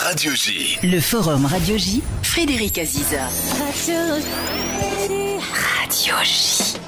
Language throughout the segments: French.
Radio J. Le forum Radio J, Frédéric Aziza. Radio J.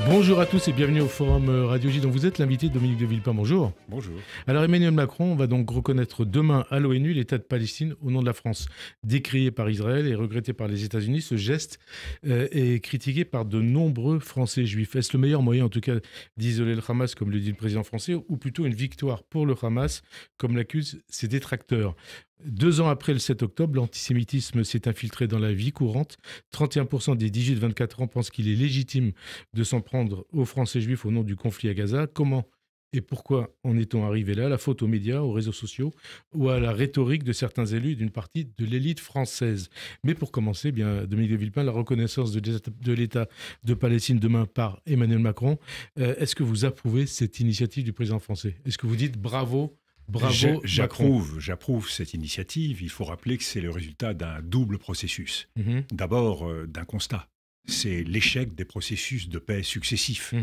Bonjour à tous et bienvenue au forum Radio J dont vous êtes l'invité Dominique de Villepin. Bonjour. Bonjour. Alors Emmanuel Macron va donc reconnaître demain à l'ONU l'État de Palestine au nom de la France. Décrié par Israël et regretté par les États-Unis, ce geste est critiqué par de nombreux Français juifs. Est-ce le meilleur moyen en tout cas d'isoler le Hamas comme le dit le président français ou plutôt une victoire pour le Hamas comme l'accusent ses détracteurs ? 2 ans après le 7 octobre, l'antisémitisme s'est infiltré dans la vie courante. 31% des 18-24 ans pensent qu'il est légitime de s'en prendre aux Français juifs au nom du conflit à Gaza. Comment et pourquoi en est-on arrivé là ? La faute aux médias, aux réseaux sociaux ou à la rhétorique de certains élus d'une partie de l'élite française. Mais pour commencer, bien, Dominique de Villepin, la reconnaissance de l'État de Palestine demain par Emmanuel Macron, est-ce que vous approuvez cette initiative du président français ? Est-ce que vous dites bravo ? Bravo, J'approuve cette initiative. Il faut rappeler que c'est le résultat d'un double processus. D'abord, d'un constat. C'est l'échec des processus de paix successifs.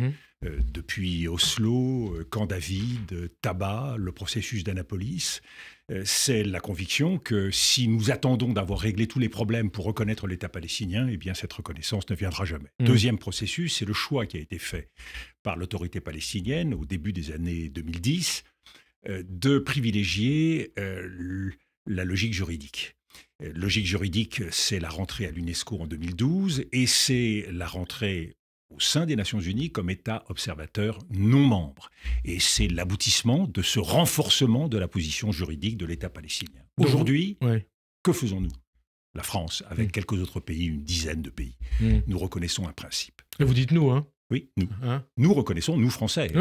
Depuis Oslo, Camp David, Tabat, le processus d'Annapolis. C'est la conviction que si nous attendons d'avoir réglé tous les problèmes pour reconnaître l'État palestinien, eh bien cette reconnaissance ne viendra jamais. Deuxième processus, c'est le choix qui a été fait par l'autorité palestinienne au début des années 2010 de privilégier la logique juridique. Logique juridique, c'est la rentrée à l'UNESCO en 2012 et c'est la rentrée au sein des Nations Unies comme État observateur non membre. Et c'est l'aboutissement de ce renforcement de la position juridique de l'État palestinien. Aujourd'hui, que faisons-nous ? La France, avec quelques autres pays, une dizaine de pays, nous reconnaissons un principe. Et vous dites nous, hein ? Oui, nous. Nous reconnaissons, nous Français,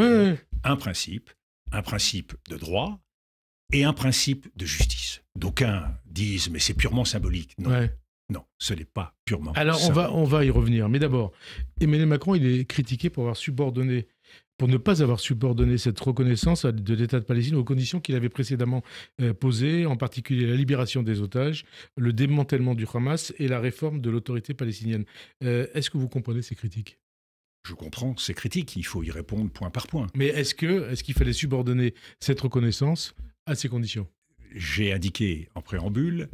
un principe de droit et un principe de justice. D'aucuns disent, mais c'est purement symbolique. Non, non, ce n'est pas purement symbolique. Alors, on va y revenir. Mais d'abord, Emmanuel Macron, il est critiqué pour ne pas avoir subordonné cette reconnaissance de l'État de Palestine aux conditions qu'il avait précédemment posées, en particulier la libération des otages, le démantèlement du Hamas et la réforme de l'autorité palestinienne. Est-ce que vous comprenez ces critiques ? Je comprends ces critiques, il faut y répondre point par point. Mais est-ce qu'il fallait subordonner cette reconnaissance à ces conditions ? J'ai indiqué en préambule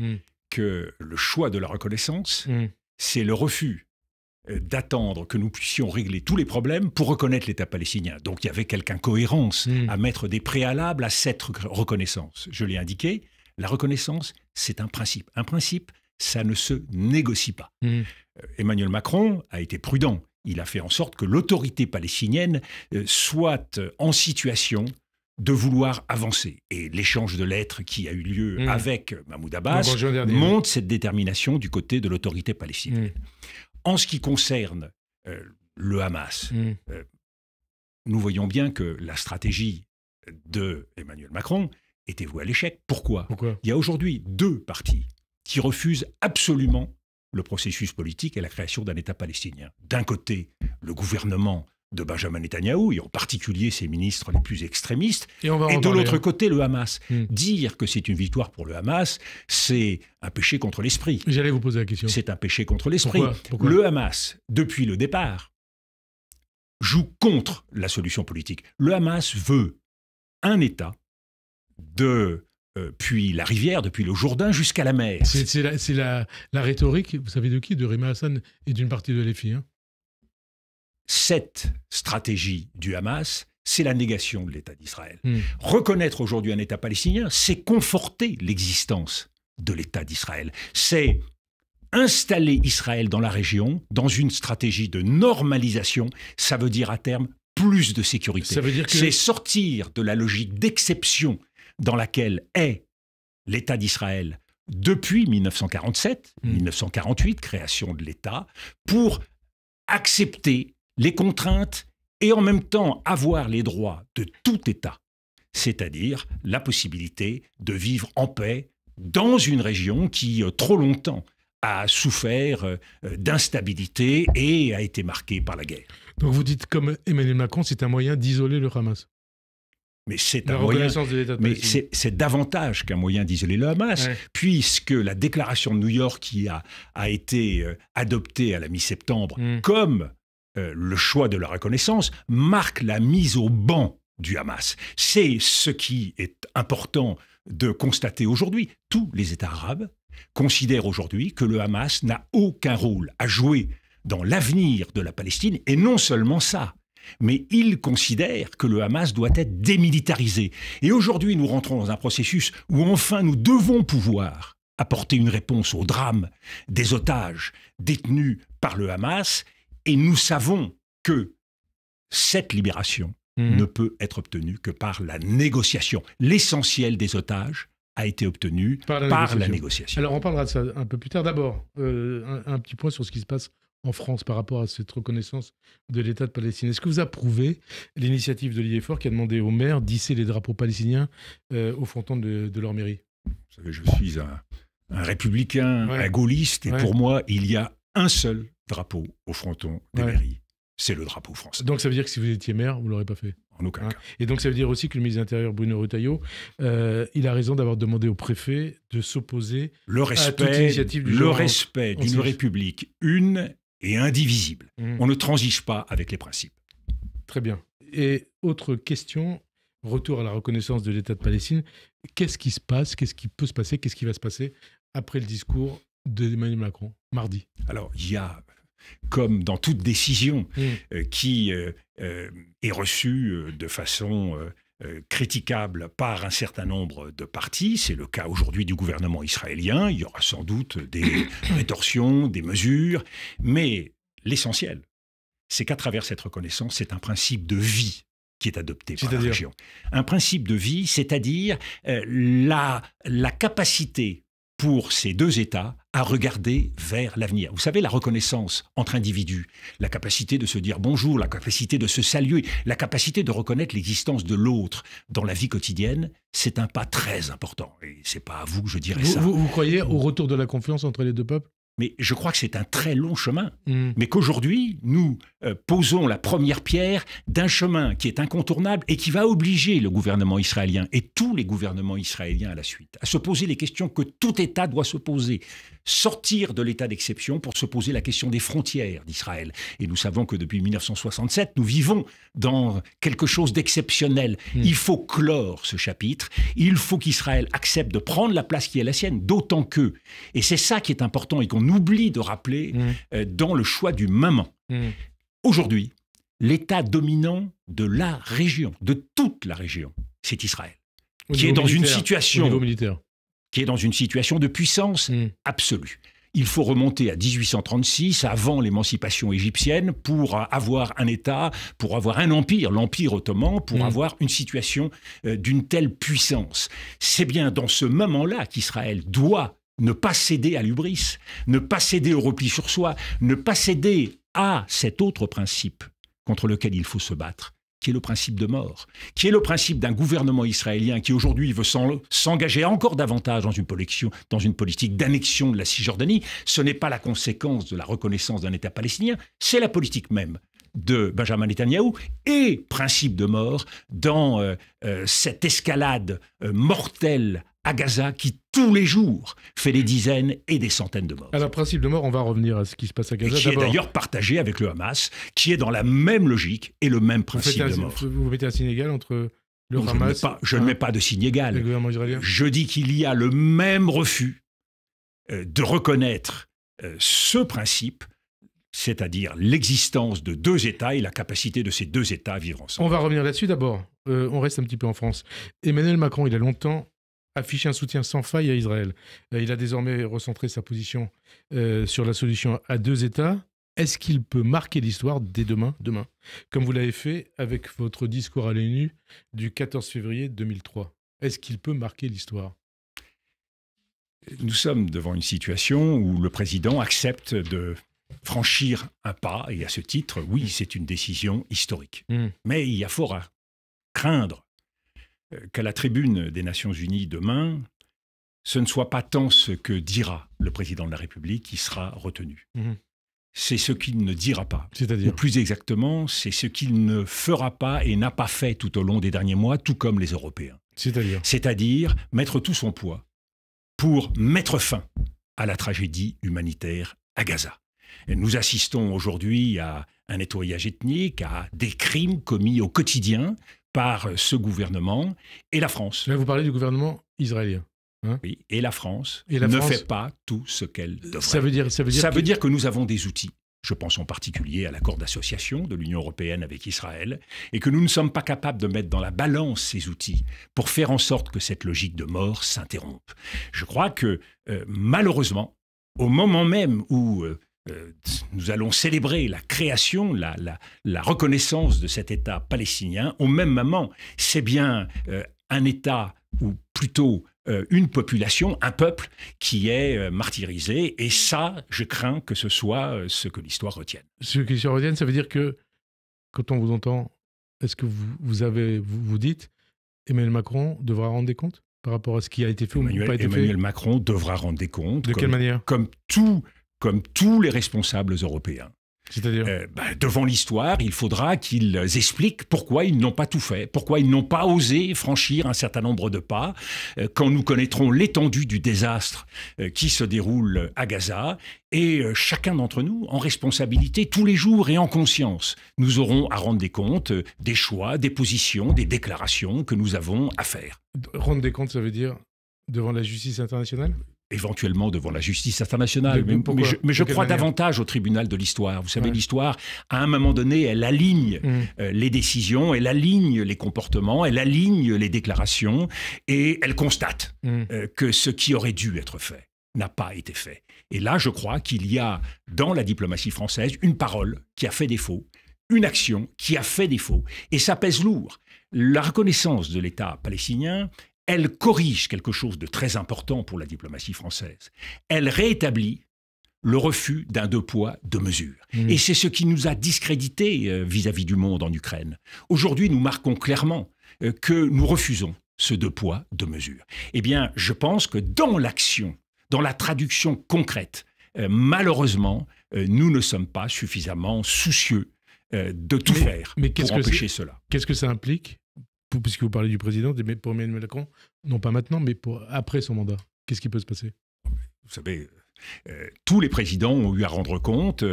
que le choix de la reconnaissance, c'est le refus d'attendre que nous puissions régler tous les problèmes pour reconnaître l'État palestinien. Donc il y avait quelque incohérence à mettre des préalables à cette reconnaissance. Je l'ai indiqué, la reconnaissance, c'est un principe. Un principe, ça ne se négocie pas. Emmanuel Macron a été prudent. Il a fait en sorte que l'autorité palestinienne soit en situation de vouloir avancer. Et l'échange de lettres qui a eu lieu avec Mahmoud Abbas montre cette détermination du côté de l'autorité palestinienne. En ce qui concerne le Hamas, nous voyons bien que la stratégie de Emmanuel Macron était vouée à l'échec. Pourquoi ? Il y a aujourd'hui 2 partis qui refusent absolument le processus politique et la création d'un État palestinien. D'un côté, le gouvernement de Benjamin Netanyahou, et en particulier ses ministres les plus extrémistes, et de l'autre côté, le Hamas. Dire que c'est une victoire pour le Hamas, c'est un péché contre l'esprit. J'allais vous poser la question. C'est un péché contre l'esprit. Pourquoi ? Le Hamas, depuis le départ, joue contre la solution politique. Le Hamas veut un État puis la rivière, depuis le Jourdain jusqu'à la mer. C'est la rhétorique, vous savez de qui ? De Rima Hassan et d'une partie de LFI. Cette stratégie du Hamas, c'est la négation de l'État d'Israël. Reconnaître aujourd'hui un État palestinien, c'est conforter l'existence de l'État d'Israël. C'est installer Israël dans la région, dans une stratégie de normalisation. Ça veut dire à terme plus de sécurité. Ça veut dire que... C'est sortir de la logique d'exception dans laquelle est l'État d'Israël depuis 1947, 1948, création de l'État, pour accepter les contraintes et en même temps avoir les droits de tout État, c'est-à-dire la possibilité de vivre en paix dans une région qui, trop longtemps, a souffert d'instabilité et a été marquée par la guerre. Donc vous dites, comme Emmanuel Macron, c'est un moyen d'isoler le Hamas ? Mais c'est un moyen, mais c'est davantage qu'un moyen d'isoler le Hamas, puisque la déclaration de New York qui a été adoptée à la mi-septembre comme le choix de la reconnaissance marque la mise au ban du Hamas. C'est ce qui est important de constater aujourd'hui. Tous les États arabes considèrent aujourd'hui que le Hamas n'a aucun rôle à jouer dans l'avenir de la Palestine, et non seulement ça, mais ils considèrent que le Hamas doit être démilitarisé. Et aujourd'hui, nous rentrons dans un processus où enfin nous devons pouvoir apporter une réponse au drame des otages détenus par le Hamas, et nous savons que cette libération ne peut être obtenue que par la négociation. L'essentiel des otages a été obtenu par la négociation. Alors on parlera de ça un peu plus tard. D'abord, un petit point sur ce qui se passe en France par rapport à cette reconnaissance de l'État de Palestine. Est-ce que vous approuvez l'initiative de l'IEFOR qui a demandé aux maires d'hisser les drapeaux palestiniens au fronton de leur mairie? Vous savez, je suis un républicain, un gaulliste, et pour moi, il y a un seul drapeau au fronton des mairies. C'est le drapeau français. Donc ça veut dire que si vous étiez maire, vous ne l'aurez pas fait? En aucun cas. Et donc ça veut dire aussi que le ministre de l'Intérieur, Bruno Retailleau, il a raison d'avoir demandé au préfet de s'opposer à toute initiative du genre. Le respect d'une république une et indivisible. On ne transige pas avec les principes. Très bien. Et autre question, retour à la reconnaissance de l'État de Palestine. Qu'est-ce qui se passe? Qu'est-ce qui peut se passer? Qu'est-ce qui va se passer après le discours d'Emmanuel Macron, mardi? Alors, il y a, comme dans toute décision qui est reçue de façon critiquable par un certain nombre de partis, c'est le cas aujourd'hui du gouvernement israélien, il y aura sans doute des rétorsions, des mesures, mais l'essentiel, c'est qu'à travers cette reconnaissance, c'est un principe de vie qui est adopté par la région. Un principe de vie, c'est-à-dire la capacité pour ces deux États à regarder vers l'avenir. Vous savez, la reconnaissance entre individus, la capacité de se dire bonjour, la capacité de se saluer, la capacité de reconnaître l'existence de l'autre dans la vie quotidienne, c'est un pas très important. Et c'est pas à vous que je dirais ça. Vous croyez au retour de la confiance entre les deux peuples? Mais je crois que c'est un très long chemin. Mais qu'aujourd'hui, nous posons la première pierre d'un chemin qui est incontournable et qui va obliger le gouvernement israélien et tous les gouvernements israéliens à la suite à se poser les questions que tout État doit se poser. Sortir de l'état d'exception pour se poser la question des frontières d'Israël. Et nous savons que depuis 1967, nous vivons dans quelque chose d'exceptionnel. Il faut clore ce chapitre. Il faut qu'Israël accepte de prendre la place qui est la sienne, d'autant que, et c'est ça qui est important et qu'on oublie de rappeler dans le choix du moment. Aujourd'hui, l'état dominant de la région, de toute la région, c'est Israël, qui est dans une situation de puissance absolue. Il faut remonter à 1836, avant l'émancipation égyptienne, pour avoir un État, pour avoir un empire, l'Empire ottoman, pour avoir une situation d'une telle puissance. C'est bien dans ce moment-là qu'Israël doit ne pas céder à l'hubris, ne pas céder au repli sur soi, ne pas céder à cet autre principe contre lequel il faut se battre, qui est le principe de mort, qui est le principe d'un gouvernement israélien qui aujourd'hui veut s'engager encore davantage dans une politique d'annexion de la Cisjordanie. Ce n'est pas la conséquence de la reconnaissance d'un État palestinien, c'est la politique même de Benjamin Netanyahou et principe de mort dans cette escalade mortelle à Gaza qui, tous les jours, fait des dizaines et des centaines de morts. Alors, principe de mort, on va revenir à ce qui se passe à Gaza. Et qui est d'ailleurs partagé avec le Hamas, qui est dans la même logique et le même principe de mort. Vous mettez un signe égal entre le Hamas... Je ne mets pas de signe égal. Le gouvernement israélien. Je dis qu'il y a le même refus de reconnaître ce principe, c'est-à-dire l'existence de deux États et la capacité de ces deux États à vivre ensemble. On va revenir là-dessus d'abord. On reste un petit peu en France. Emmanuel Macron, il a longtemps affiché un soutien sans faille à Israël. Il a désormais recentré sa position sur la solution à deux États. Est-ce qu'il peut marquer l'histoire dès demain, comme vous l'avez fait avec votre discours à l'ONU du 14 février 2003? Est-ce qu'il peut marquer l'histoire? Nous sommes devant une situation où le président accepte de franchir un pas, et à ce titre, oui, c'est une décision historique. Mais il y a fort à craindre qu'à la tribune des Nations Unies demain, ce ne soit pas tant ce que dira le président de la République qui sera retenu. C'est ce qu'il ne dira pas. C'est-à-dire ? Ou plus exactement, c'est ce qu'il ne fera pas et n'a pas fait tout au long des derniers mois, tout comme les Européens. C'est-à-dire mettre tout son poids pour mettre fin à la tragédie humanitaire à Gaza. Et nous assistons aujourd'hui à un nettoyage ethnique, à des crimes commis au quotidien par ce gouvernement et la France. Là, vous parlez du gouvernement israélien. Hein? Oui, et la France ne fait pas tout ce qu'elle devrait. Ça veut dire que nous avons des outils. Je pense en particulier à l'accord d'association de l'Union européenne avec Israël, et que nous ne sommes pas capables de mettre dans la balance ces outils pour faire en sorte que cette logique de mort s'interrompe. Je crois que, malheureusement, au moment même où nous allons célébrer la création, la reconnaissance de cet État palestinien, au même moment, c'est bien un État, ou plutôt une population, un peuple qui est martyrisé. Et ça, je crains que ce soit ce que l'histoire retienne. Ce que l'histoire retienne, ça veut dire que, quand on vous entend, est-ce que vous dites Emmanuel Macron devra rendre des comptes par rapport à ce qui a été fait ou pas été fait? Emmanuel Macron devra rendre des comptes. De quelle manière? Comme tous les responsables européens. C'est-à-dire devant l'histoire, il faudra qu'ils expliquent pourquoi ils n'ont pas tout fait, pourquoi ils n'ont pas osé franchir un certain nombre de pas, quand nous connaîtrons l'étendue du désastre qui se déroule à Gaza. Et chacun d'entre nous, en responsabilité, tous les jours et en conscience, nous aurons à rendre des comptes des choix, des positions, des déclarations que nous avons à faire. Rendre des comptes, ça veut dire devant la justice internationale? Éventuellement devant la justice internationale. Mais je crois davantage au tribunal de l'histoire. Vous savez, l'histoire, à un moment donné, elle aligne les décisions, elle aligne les comportements, elle aligne les déclarations, et elle constate que ce qui aurait dû être fait n'a pas été fait. Et là, je crois qu'il y a, dans la diplomatie française, une parole qui a fait défaut, une action qui a fait défaut, et ça pèse lourd. La reconnaissance de l'État palestinien, elle corrige quelque chose de très important pour la diplomatie française. Elle rétablit le refus d'un deux poids, deux mesures. Et c'est ce qui nous a discrédités vis-à-vis du monde en Ukraine. Aujourd'hui, nous marquons clairement que nous refusons ce deux poids, deux mesures. Eh bien, je pense que dans l'action, dans la traduction concrète, malheureusement, nous ne sommes pas suffisamment soucieux de tout faire pour empêcher cela. Qu'est-ce que ça implique, puisque vous parlez du président, mais pour Emmanuel Macron, non pas maintenant, mais après son mandat? Qu'est-ce qui peut se passer? Vous savez, tous les présidents ont eu à rendre compte.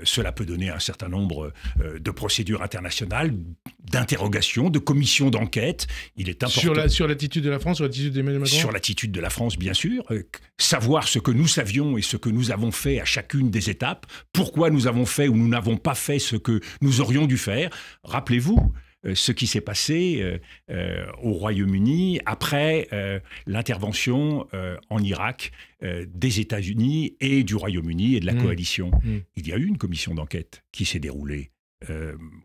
Cela peut donner un certain nombre de procédures internationales, d'interrogations, de commissions d'enquête. Il est important. Sur l'attitude de la France, sur l'attitude d'Emmanuel Macron? Sur l'attitude de la France, bien sûr. Savoir ce que nous savions et ce que nous avons fait à chacune des étapes. Pourquoi nous avons fait ou nous n'avons pas fait ce que nous aurions dû faire. Rappelez-vous ce qui s'est passé au Royaume-Uni après l'intervention en Irak des États-Unis et du Royaume-Uni et de la coalition. Il y a eu une commission d'enquête qui s'est déroulée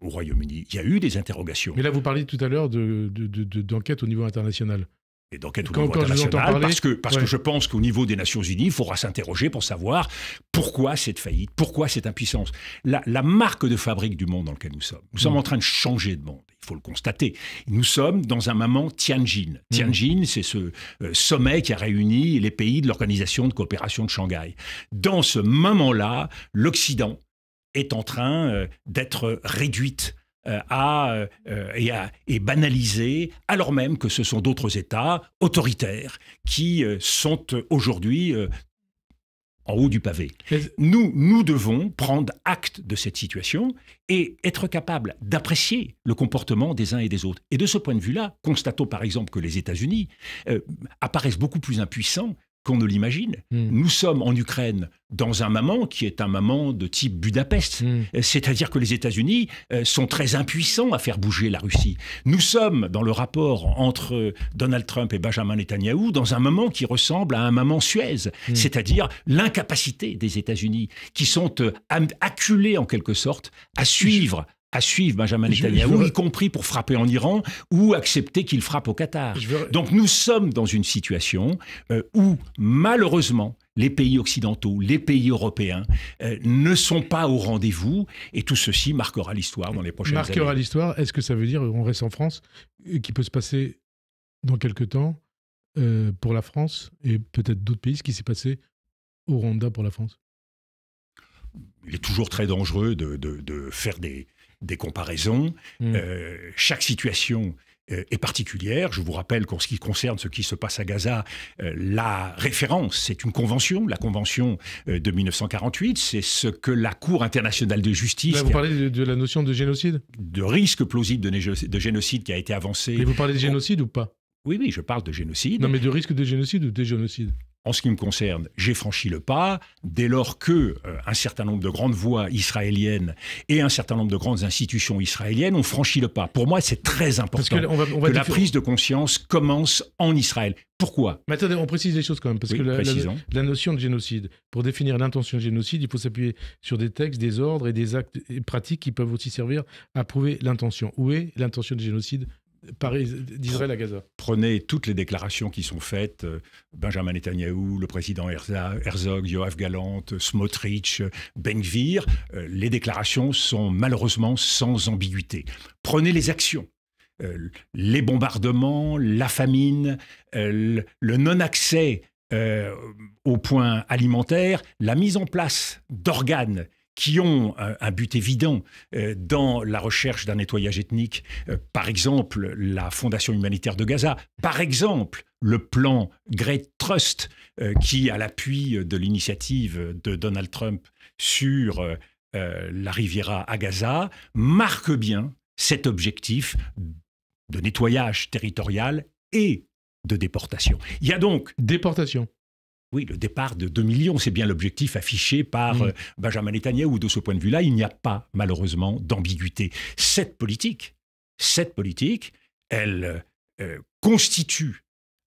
au Royaume-Uni. Il y a eu des interrogations. Mais là, vous parliez tout à l'heure d'enquête au niveau international. Et d'enquête au niveau international, parce que je pense qu'au niveau des Nations Unies, il faudra s'interroger pour savoir pourquoi cette faillite, pourquoi cette impuissance. La marque de fabrique du monde dans lequel nous sommes. Nous sommes en train de changer de monde, il faut le constater. Nous sommes dans un moment Tianjin. Tianjin, c'est ce sommet qui a réuni les pays de l'Organisation de coopération de Shanghai. Dans ce moment-là, l'Occident est en train d'être réduite et banalisé, alors même que ce sont d'autres États autoritaires qui sont aujourd'hui en haut du pavé. Nous devons prendre acte de cette situation et être capables d'apprécier le comportement des uns et des autres. Et de ce point de vue-là, constatons par exemple que les États-Unis apparaissent beaucoup plus impuissants qu'on ne l'imagine. Nous sommes en Ukraine dans un moment qui est un moment de type Budapest. C'est-à-dire que les États-Unis sont très impuissants à faire bouger la Russie. Nous sommes dans le rapport entre Donald Trump et Benjamin Netanyahou dans un moment qui ressemble à un moment Suez. C'est-à-dire l'incapacité des États-Unis qui sont acculés en quelque sorte à suivre Benjamin Netanyahou, y compris pour frapper en Iran ou accepter qu'il frappe au Qatar. Donc nous sommes dans une situation où, malheureusement, les pays occidentaux, les pays européens ne sont pas au rendez-vous, et tout ceci marquera l'histoire dans les prochaines années. Marquera l'histoire, est-ce que ça veut dire, on reste en France, qu'il peut se passer dans quelques temps pour la France et peut-être d'autres pays, ce qui s'est passé au Rwanda pour la France? Il est toujours très dangereux de faire des comparaisons. Chaque situation est particulière. Je vous rappelle qu'en ce qui concerne ce qui se passe à Gaza, la référence, c'est une convention, la convention de 1948, c'est ce que la Cour internationale de justice... Là, vous parlez de la notion de génocide ? De risque plausible de génocide qui a été avancé... Mais vous parlez de génocide ou pas ? Oui, je parle de génocide. Non, mais de risque de génocide ou de génocide ? En ce qui me concerne, j'ai franchi le pas dès lors que un certain nombre de grandes voix israéliennes et un certain nombre de grandes institutions israéliennes ont franchi le pas. Pour moi, c'est très important que la prise de conscience commence en Israël. Pourquoi ? Mais attendez, on précise les choses quand même, parce que la notion de génocide, pour définir l'intention de génocide, il faut s'appuyer sur des textes, des ordres et des actes pratiques qui peuvent aussi servir à prouver l'intention. Où est l'intention de génocide d'Israël à Gaza? Prenez toutes les déclarations qui sont faites, Benjamin Netanyahou, le président Herzog, Yoav Gallant, Smotrich, Ben Gvir, les déclarations sont malheureusement sans ambiguïté. Prenez les actions. Les bombardements, la famine, le non-accès aux points alimentaires, la mise en place d'organes qui ont un but évident dans la recherche d'un nettoyage ethnique. Par exemple, la Fondation humanitaire de Gaza. Par exemple, le plan Great Trust, qui, à l'appui de l'initiative de Donald Trump sur la Riviera à Gaza, marque bien cet objectif de nettoyage territorial et de déportation. Il y a donc... Déportation. Oui, le départ de 2 millions, c'est bien l'objectif affiché par Benjamin Netanyahou. De ce point de vue-là, il n'y a pas, malheureusement, d'ambiguïté. Cette politique, elle constitue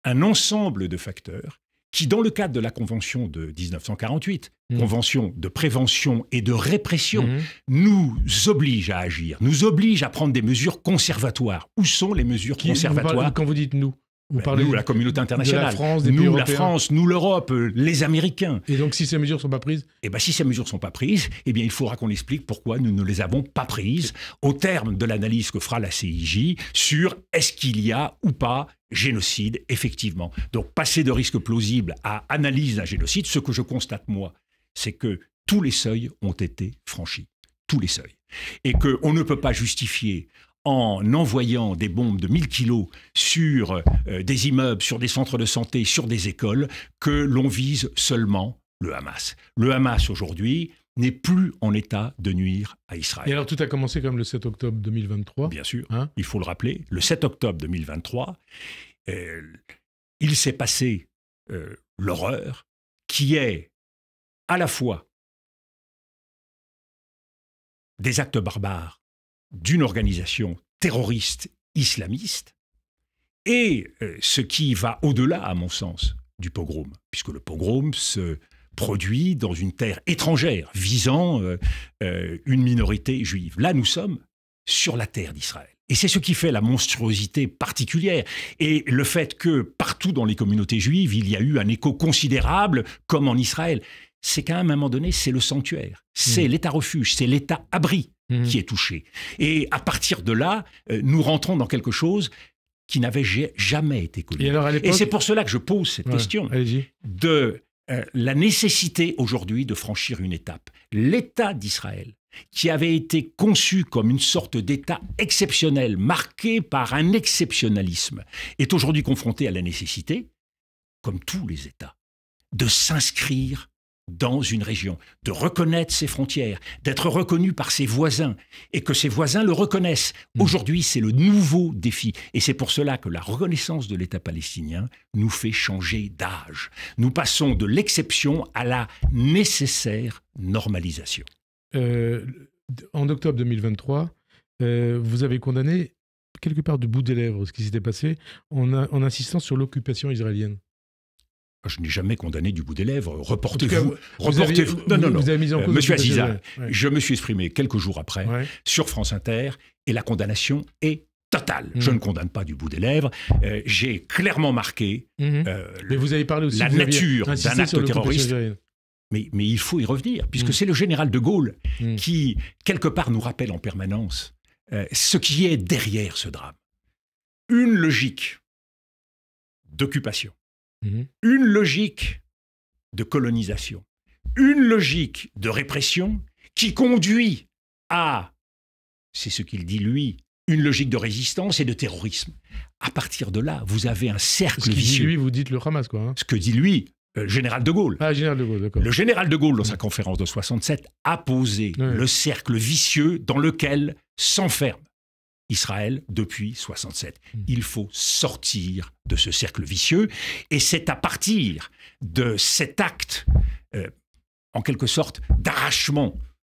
un ensemble de facteurs qui, dans le cadre de la Convention de 1948, Convention de prévention et de répression, nous oblige à agir, nous oblige à prendre des mesures conservatoires. Où sont les mesures conservatoires ? Quand vous dites « nous », vous parlez nous, la communauté internationale, de la France, des pays nous, européens. la France, nous, l'Europe, les Américains. Et donc, si ces mesures ne sont pas prises ? Eh bien, si ces mesures ne sont pas prises, eh bien, il faudra qu'on explique pourquoi nous ne les avons pas prises au terme de l'analyse que fera la CIJ sur est-ce qu'il y a ou pas génocide, effectivement. Donc, passer de risque plausible à analyse d'un génocide, ce que je constate, moi, c'est que tous les seuils ont été franchis. Tous les seuils. Et qu'on ne peut pas justifier en envoyant des bombes de 1000 kilos sur des immeubles, sur des centres de santé, sur des écoles, que l'on vise seulement le Hamas. Le Hamas, aujourd'hui, n'est plus en état de nuire à Israël. Et alors, tout a commencé comme le 7 octobre 2023. Bien sûr, il faut le rappeler. Le 7 octobre 2023, il s'est passé l'horreur qui est à la fois des actes barbares d'une organisation terroriste islamiste et ce qui va au-delà, à mon sens, du pogrom, puisque le pogrom se produit dans une terre étrangère visant une minorité juive. Là, nous sommes sur la terre d'Israël. Et c'est ce qui fait la monstruosité particulière. Et le fait que partout dans les communautés juives, il y a eu un écho considérable, comme en Israël, c'est qu'à un moment donné, c'est le sanctuaire, c'est l'État-refuge, c'est l'État-abri qui est touché. Et à partir de là, nous rentrons dans quelque chose qui n'avait jamais été connu. Et c'est pour cela que je pose cette question de la nécessité aujourd'hui de franchir une étape. L'État d'Israël, qui avait été conçu comme une sorte d'État exceptionnel, marqué par un exceptionnalisme, est aujourd'hui confronté à la nécessité, comme tous les États, de s'inscrire dans une région, de reconnaître ses frontières, d'être reconnu par ses voisins et que ses voisins le reconnaissent. Aujourd'hui, c'est le nouveau défi. Et c'est pour cela que la reconnaissance de l'État palestinien nous fait changer d'âge. Nous passons de l'exception à la nécessaire normalisation. En octobre 2023, vous avez condamné quelque part du bout des lèvres ce qui s'était passé en insistant sur l'occupation israélienne. Je n'ai jamais condamné du bout des lèvres. Reportez-vous. Vous avez mis en cause Monsieur Aziza, je me suis exprimé quelques jours après sur France Inter et la condamnation est totale. Je ne condamne pas du bout des lèvres. J'ai clairement marqué mais vous avez parlé aussi la nature d'un acte terroriste. Mais il faut y revenir, puisque c'est le général de Gaulle qui, quelque part, nous rappelle en permanence ce qui est derrière ce drame. Une logique d'occupation. Une logique de colonisation, une logique de répression qui conduit à, c'est ce qu'il dit lui, une logique de résistance et de terrorisme. À partir de là, vous avez un cercle vicieux. Ce que dit lui, vous dites le Hamas, quoi. Hein. Ce que dit lui, général de Gaulle. Ah, général de Gaulle, d'accord. Le général de Gaulle, dans sa conférence de 67, a posé le cercle vicieux dans lequel s'enferme Israël depuis 67. Il faut sortir de ce cercle vicieux, et c'est à partir de cet acte, en quelque sorte, d'arrachement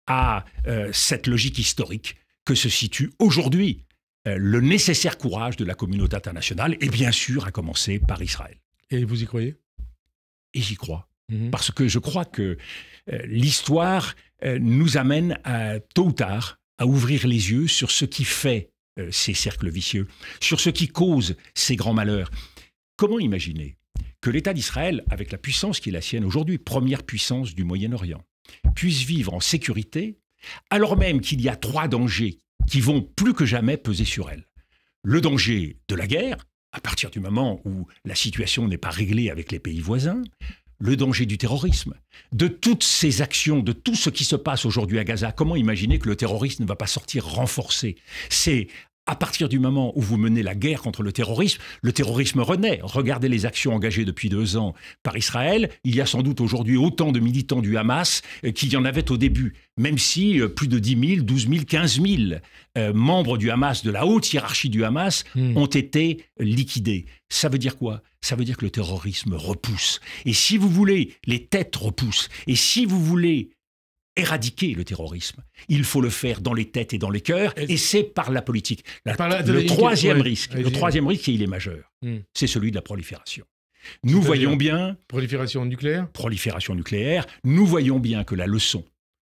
à cette logique historique que se situe aujourd'hui le nécessaire courage de la communauté internationale, et bien sûr à commencer par Israël. Et vous y croyez ? Et j'y crois. Parce que je crois que l'histoire nous amène tôt ou tard à ouvrir les yeux sur ce qui fait ces cercles vicieux, sur ce qui cause ces grands malheurs. Comment imaginer que l'État d'Israël, avec la puissance qui est la sienne aujourd'hui, première puissance du Moyen-Orient, puisse vivre en sécurité, alors même qu'il y a 3 dangers qui vont plus que jamais peser sur elle. Le danger de la guerre, à partir du moment où la situation n'est pas réglée avec les pays voisins, le danger du terrorisme, de toutes ces actions, de tout ce qui se passe aujourd'hui à Gaza. Comment imaginer que le terrorisme ne va pas sortir renforcé ? C'est à partir du moment où vous menez la guerre contre le terrorisme renaît. Regardez les actions engagées depuis 2 ans par Israël. Il y a sans doute aujourd'hui autant de militants du Hamas qu'il y en avait au début, même si plus de 10 000, 12 000, 15 000 membres du Hamas, de la haute hiérarchie du Hamas, ont été liquidés. Ça veut dire quoi ? Ça veut dire que le terrorisme repousse. Et si vous voulez, les têtes repoussent. Et si vous voulez éradiquer le terrorisme, il faut le faire dans les têtes et dans les cœurs, et c'est par la politique. Le troisième risque, et il est majeur, c'est celui de la prolifération. Nous voyons bien... Prolifération nucléaire ? Prolifération nucléaire. Nous voyons bien que la leçon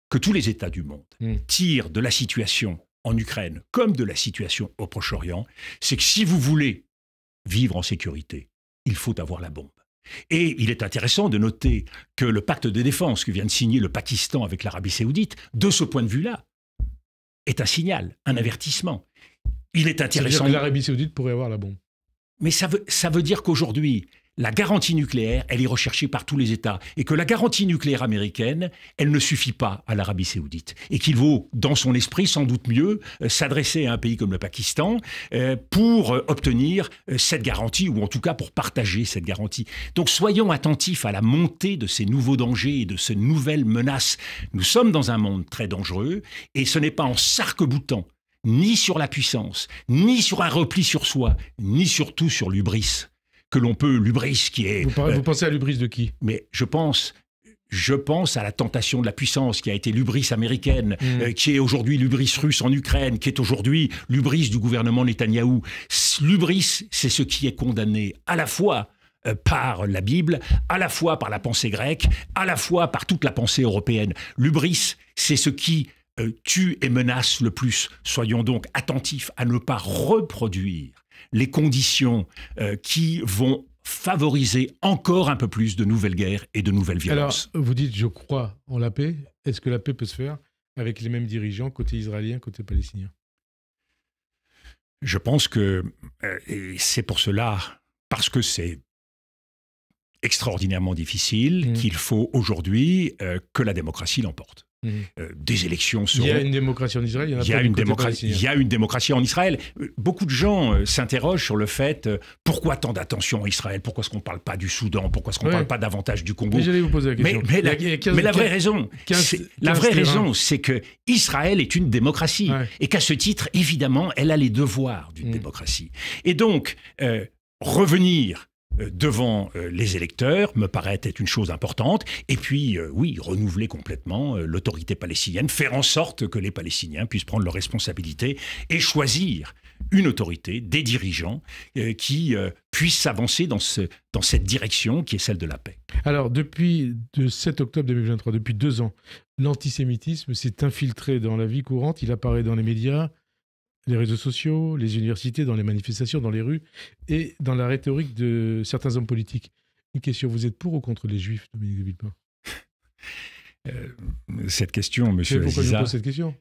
que tous les États du monde tirent de la situation en Ukraine comme de la situation au Proche-Orient, c'est que si vous voulez vivre en sécurité, il faut avoir la bombe. Et il est intéressant de noter que le pacte de défense que vient de signer le Pakistan avec l'Arabie Saoudite, de ce point de vue-là, est un signal, un avertissement. Il est intéressant... Ça veut dire que l'Arabie Saoudite pourrait avoir la bombe. Mais ça veut dire qu'aujourd'hui, la garantie nucléaire, elle est recherchée par tous les États. Et que la garantie nucléaire américaine, elle ne suffit pas à l'Arabie Saoudite. Et qu'il vaut, dans son esprit, sans doute mieux s'adresser à un pays comme le Pakistan pour obtenir cette garantie, ou en tout cas pour partager cette garantie. Donc soyons attentifs à la montée de ces nouveaux dangers et de ces nouvelles menaces. Nous sommes dans un monde très dangereux, et ce n'est pas en s'arc-boutant ni sur la puissance, ni sur un repli sur soi, ni surtout sur l'hubris, que l'on peut, l'hubris qui est... Vous pensez à l'hubris de qui ? Mais je pense à la tentation de la puissance qui a été l'hubris américaine, qui est aujourd'hui l'hubris russe en Ukraine, qui est aujourd'hui l'hubris du gouvernement Netanyahou. L'hubris, c'est ce qui est condamné à la fois par la Bible, à la fois par la pensée grecque, à la fois par toute la pensée européenne. L'hubris, c'est ce qui tue et menace le plus. Soyons donc attentifs à ne pas reproduire les conditions qui vont favoriser encore un peu plus de nouvelles guerres et de nouvelles violences. Alors, vous dites, je crois en la paix. Est-ce que la paix peut se faire avec les mêmes dirigeants, côté israélien, côté palestinien ? Je pense que c'est pour cela, parce que c'est extraordinairement difficile, qu'il faut aujourd'hui que la démocratie l'emporte. Des élections seront... Il y a une démocratie en Israël, il y a une démocratie en Israël. Beaucoup de gens s'interrogent sur le fait pourquoi tant d'attention en Israël, pourquoi est-ce qu'on ne parle pas du Soudan, pourquoi est-ce qu'on ne parle pas davantage du Congo. Mais j'allais vous poser la question. Mais la vraie raison, c'est que Israël est une démocratie, et qu'à ce titre, évidemment, elle a les devoirs d'une démocratie. Et donc, revenir devant les électeurs me paraît être une chose importante. Et puis, oui, renouveler complètement l'autorité palestinienne, faire en sorte que les Palestiniens puissent prendre leurs responsabilités et choisir une autorité, des dirigeants qui puissent s'avancer dans cette direction qui est celle de la paix. Alors, depuis le 7 octobre 2023, depuis 2 ans, l'antisémitisme s'est infiltré dans la vie courante. Il apparaît dans les médias, les réseaux sociaux, les universités, dans les manifestations, dans les rues et dans la rhétorique de certains hommes politiques. Une question, vous êtes pour ou contre les Juifs, Dominique de Villepin ? Cette question, monsieur Aziza... Pourquoi je vous pose cette question ?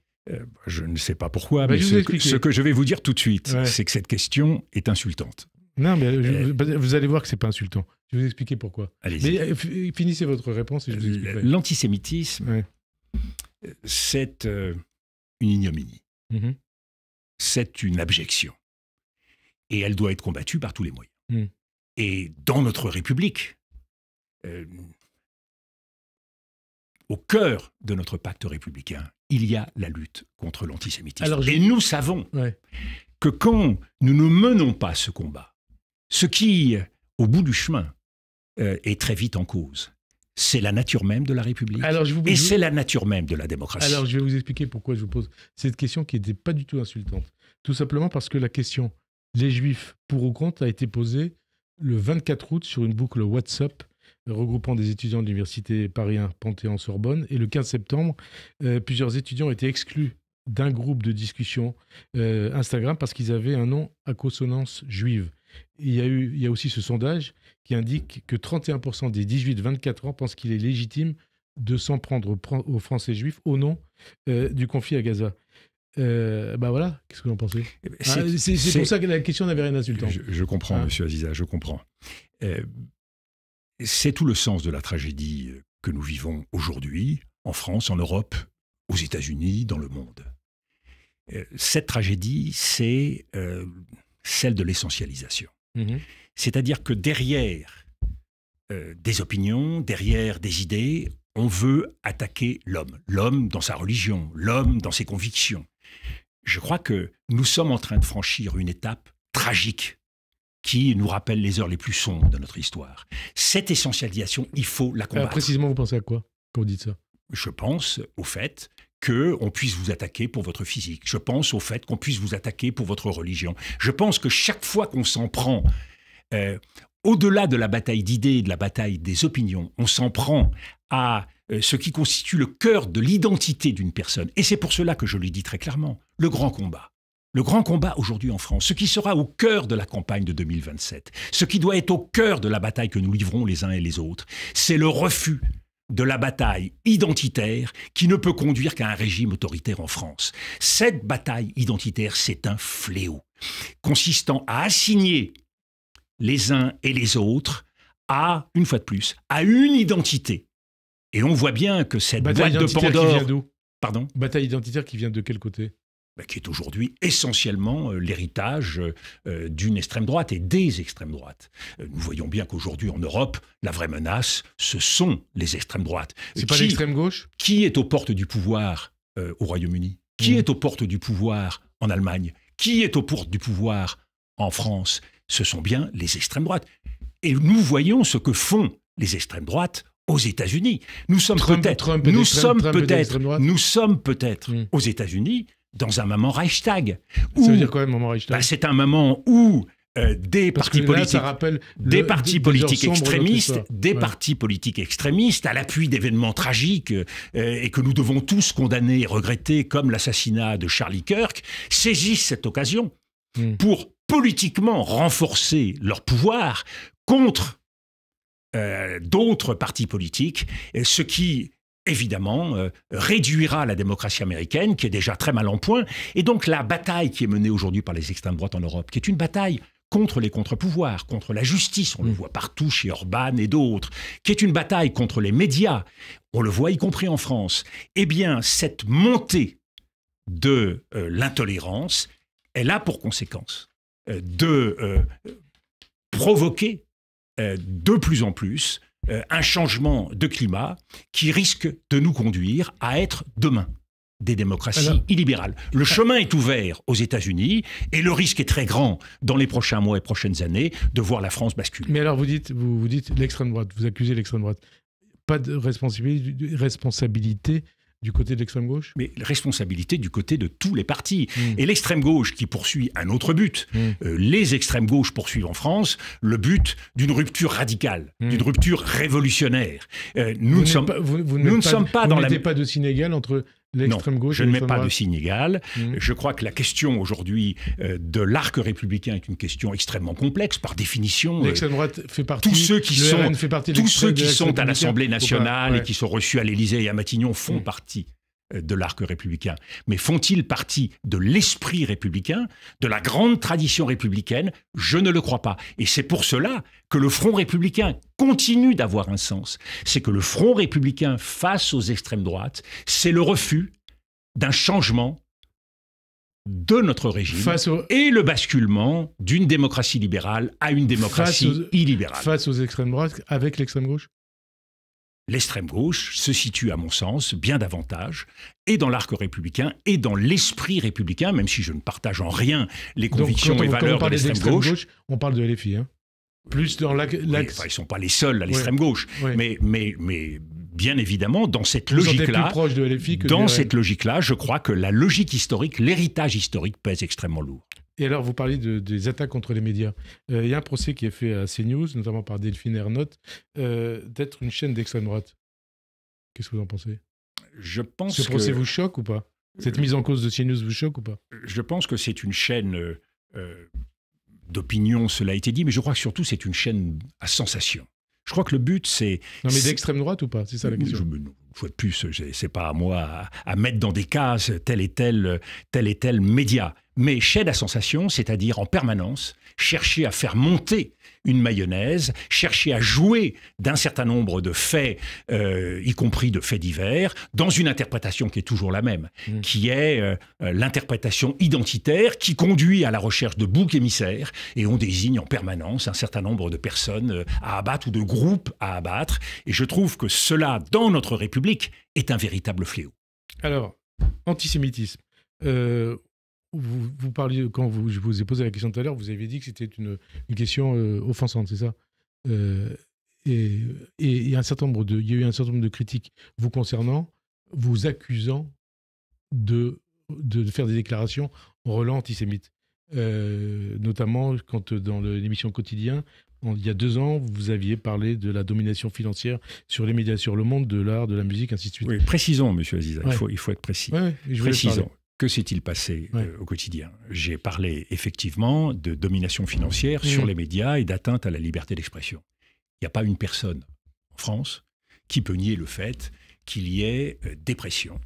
Je ne sais pas pourquoi, mais ce que je vais vous dire tout de suite, c'est que cette question est insultante. Non, mais vous allez voir que ce n'est pas insultant. Je vais vous expliquer pourquoi. Allez-y. Mais finissez votre réponse et je vous expliquerai. L'antisémitisme, c'est une ignominie. c'est une abjection. Et elle doit être combattue par tous les moyens. Et dans notre République, au cœur de notre pacte républicain, il y a la lutte contre l'antisémitisme. Et nous savons que quand nous ne menons pas ce combat, ce qui, au bout du chemin, est très vite en cause, c'est la nature même de la République et c'est la nature même de la démocratie. Alors, je vais vous expliquer pourquoi je vous pose cette question qui n'était pas du tout insultante. Tout simplement parce que la question « les Juifs pour ou contre » a été posée le 24 août sur une boucle WhatsApp regroupant des étudiants de l'université Paris 1 Panthéon-Sorbonne. Et le 15 septembre, plusieurs étudiants ont été exclus d'un groupe de discussion Instagram parce qu'ils avaient un nom à consonance juive. Il y a aussi ce sondage qui indique que 31% des 18-24 ans pensent qu'il est légitime de s'en prendre aux Français juifs au nom du conflit à Gaza. Voilà, qu'est-ce que vous en pensez? C'est pour ça que la question n'avait rien d'insultant. Je comprends, Monsieur Aziza, je comprends. C'est tout le sens de la tragédie que nous vivons aujourd'hui, en France, en Europe, aux États-Unis, dans le monde. Cette tragédie, c'est celle de l'essentialisation. C'est-à-dire que derrière des opinions, derrière des idées, on veut attaquer l'homme. L'homme dans sa religion, l'homme dans ses convictions. Je crois que nous sommes en train de franchir une étape tragique qui nous rappelle les heures les plus sombres de notre histoire. Cette essentialisation, il faut la combattre. Précisément, vous pensez à quoi quand vous dites ça? Je pense au fait qu'on puisse vous attaquer pour votre physique. Je pense au fait qu'on puisse vous attaquer pour votre religion. Je pense que chaque fois qu'on s'en prend, au-delà de la bataille d'idées et de la bataille des opinions, on s'en prend à ce qui constitue le cœur de l'identité d'une personne. Et c'est pour cela que je le dis très clairement, le grand combat. Le grand combat aujourd'hui en France, ce qui sera au cœur de la campagne de 2027, ce qui doit être au cœur de la bataille que nous livrons les uns et les autres, c'est le refus de la bataille identitaire qui ne peut conduire qu'à un régime autoritaire en France. Cette bataille identitaire, c'est un fléau, consistant à assigner les uns et les autres à, une fois de plus, à une identité. Et on voit bien que cette boîte de Pandore... Qui vient d'où? Pardon? Bataille identitaire qui vient de quel côté? Qui est aujourd'hui essentiellement l'héritage d'une extrême droite et des extrêmes droites. Nous voyons bien qu'aujourd'hui en Europe, la vraie menace, ce sont les extrêmes droites. C'est pas l'extrême gauche? Qui est aux portes du pouvoir au Royaume-Uni? Qui est aux portes du pouvoir en Allemagne? Qui est aux portes du pouvoir en France? Ce sont bien les extrêmes droites. Et nous voyons ce que font les extrêmes droites aux États-Unis. Nous sommes peut-être aux États-Unis dans un moment Reichstag. Ça veut dire quoi, un moment Reichstag? C'est un moment où des partis politiques extrémistes, à l'appui d'événements tragiques et que nous devons tous condamner et regretter, comme l'assassinat de Charlie Kirk, saisissent cette occasion pour politiquement renforcer leur pouvoir contre d'autres partis politiques, ce qui évidemment réduira la démocratie américaine, qui est déjà très mal en point. Et donc la bataille qui est menée aujourd'hui par les extrêmes droites en Europe, qui est une bataille contre les contre-pouvoirs, contre la justice, on le voit partout chez Orban et d'autres, qui est une bataille contre les médias, on le voit y compris en France, eh bien cette montée de l'intolérance, elle a pour conséquence de provoquer de plus en plus un changement de climat qui risque de nous conduire à être demain des démocraties illibérales. Le chemin est ouvert aux États-Unis et le risque est très grand dans les prochains mois et prochaines années de voir la France basculer. Mais alors vous dites l'extrême droite, vous accusez l'extrême droite. Pas de responsabilité du côté de l'extrême gauche? Mais responsabilité du côté de tous les partis. Et l'extrême gauche qui poursuit un autre but. Les extrêmes gauches poursuivent en France le but d'une rupture radicale, d'une rupture révolutionnaire. Nous ne sommes pas dans la... Vous ne mettez pas de signe égal entre l'extrême gauche et l'extrême droite? Je ne mets pas de signe égal. Je crois que la question aujourd'hui de l'arc républicain est une question extrêmement complexe, par définition. L'extrême droite fait partie... Tous ceux qui sont à l'Assemblée nationale et qui sont reçus à l'Élysée et à Matignon font partie de l'arc républicain. Mais font-ils partie de l'esprit républicain, de la grande tradition républicaine? Je ne le crois pas. Et c'est pour cela que le Front républicain continue d'avoir un sens. C'est que le Front républicain face aux extrêmes droites, c'est le refus d'un changement de notre régime et le basculement d'une démocratie libérale à une démocratie illibérale. Face aux extrêmes droites, avec l'extrême gauche? L'extrême gauche se situe, à mon sens, bien davantage, et dans l'arc républicain, et dans l'esprit républicain, même si je ne partage en rien les convictions et valeurs de l'extrême gauche. On parle de LFI, hein. Plus dans l'axe... Oui, enfin, ils ne sont pas les seuls à l'extrême gauche, oui. mais bien évidemment, dans cette logique-là, cette logique-là, je crois que la logique historique, l'héritage historique pèse extrêmement lourd. Et alors, vous parlez des attaques contre les médias. Il y a un procès qui est fait à CNews, notamment par Delphine Ernotte, d'être une chaîne d'extrême droite. Qu'est-ce que vous en pensez? Je pense Ce procès vous choque ou pas? Cette mise en cause de CNews vous choque ou pas? Je pense que c'est une chaîne d'opinion, cela a été dit, mais je crois que surtout c'est une chaîne à sensation. Je crois que le but, c'est... Non, mais d'extrême droite ou pas? C'est ça la question. Une fois de plus, c'est pas à moi à mettre dans des cases tel et tel média. Mais chaîne à sensation, c'est-à-dire en permanence, chercher à faire monter une mayonnaise, chercher à jouer d'un certain nombre de faits, y compris de faits divers, dans une interprétation qui est toujours la même, qui est l'interprétation identitaire qui conduit à la recherche de boucs émissaires, et on désigne en permanence un certain nombre de personnes à abattre ou de groupes à abattre. Et je trouve que cela, dans notre République, est un véritable fléau. Alors, antisémitisme. Vous parliez, quand je vous ai posé la question tout à l'heure, vous avez dit que c'était une question offensante, c'est ça? Et il y a eu un certain nombre de critiques vous concernant, vous accusant de faire des déclarations en relents antisémites. Notamment quand dans l'émission Quotidien, il y a 2 ans, vous aviez parlé de la domination financière sur les médias, sur le monde de l'art, de la musique, ainsi de suite. Oui, précisons, monsieur Aziza, il faut être précis. Ouais, précisons. Que s'est-il passé au quotidien? J'ai parlé effectivement de domination financière sur les médias et d'atteinte à la liberté d'expression. Il n'y a pas une personne en France qui peut nier le fait qu'il y ait des pressions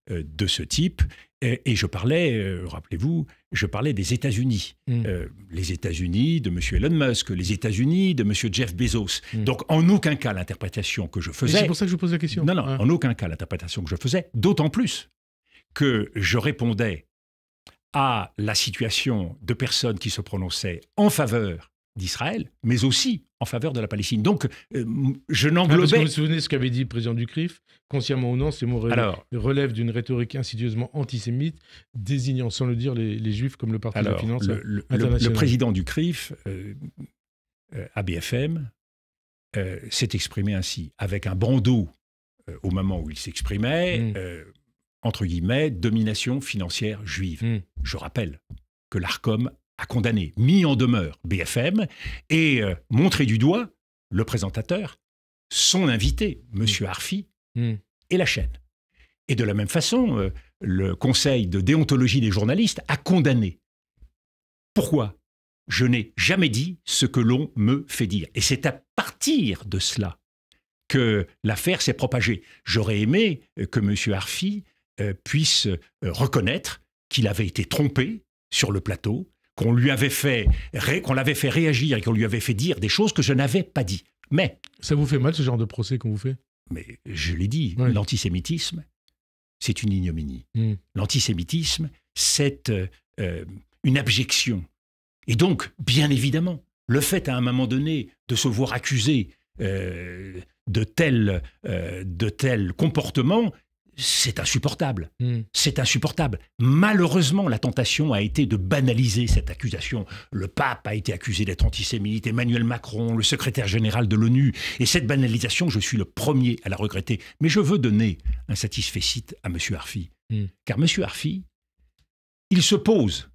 de ce type. Et je parlais, rappelez-vous, je parlais des États-Unis. Les États-Unis de M. Elon Musk, les États-Unis de M. Jeff Bezos. Donc, en aucun cas, l'interprétation que je faisais... C'est pour ça que je vous pose la question. Non, en aucun cas, l'interprétation que je faisais, d'autant plus que je répondais à la situation de personnes qui se prononçaient en faveur d'Israël, mais aussi en faveur de la Palestine. Donc, je n'englobais... Parce que vous vous souvenez de ce qu'avait dit le président du CRIF, consciemment ou non, ces mots relèvent d'une rhétorique insidieusement antisémite, désignant sans le dire les Juifs comme le parti de la finance internationale. Le président du CRIF, à BFM, s'est exprimé ainsi, avec un bandeau au moment où il s'exprimait... entre guillemets, domination financière juive. Je rappelle que l'Arcom a condamné, mis en demeure BFM et montré du doigt le présentateur, son invité, M. Arfi, et la chaîne. Et de la même façon, le Conseil de déontologie des journalistes a condamné. Pourquoi? Je n'ai jamais dit ce que l'on me fait dire. Et c'est à partir de cela que l'affaire s'est propagée. J'aurais aimé que M. Arfi puisse reconnaître qu'il avait été trompé sur le plateau, qu'on l'avait fait réagir et qu'on lui avait fait dire des choses que je n'avais pas dit. Mais... Ça vous fait mal, ce genre de procès qu'on vous fait? Mais je l'ai dit, l'antisémitisme, c'est une ignominie. L'antisémitisme, c'est une abjection. Et donc, bien évidemment, le fait à un moment donné de se voir accusé de tel comportement, c'est insupportable. C'est insupportable. Malheureusement, la tentation a été de banaliser cette accusation. Le pape a été accusé d'être antisémite, Emmanuel Macron, le secrétaire général de l'ONU. Et cette banalisation, je suis le premier à la regretter. Mais je veux donner un satisfecit à M. Arfi. Car M. Arfi, il se pose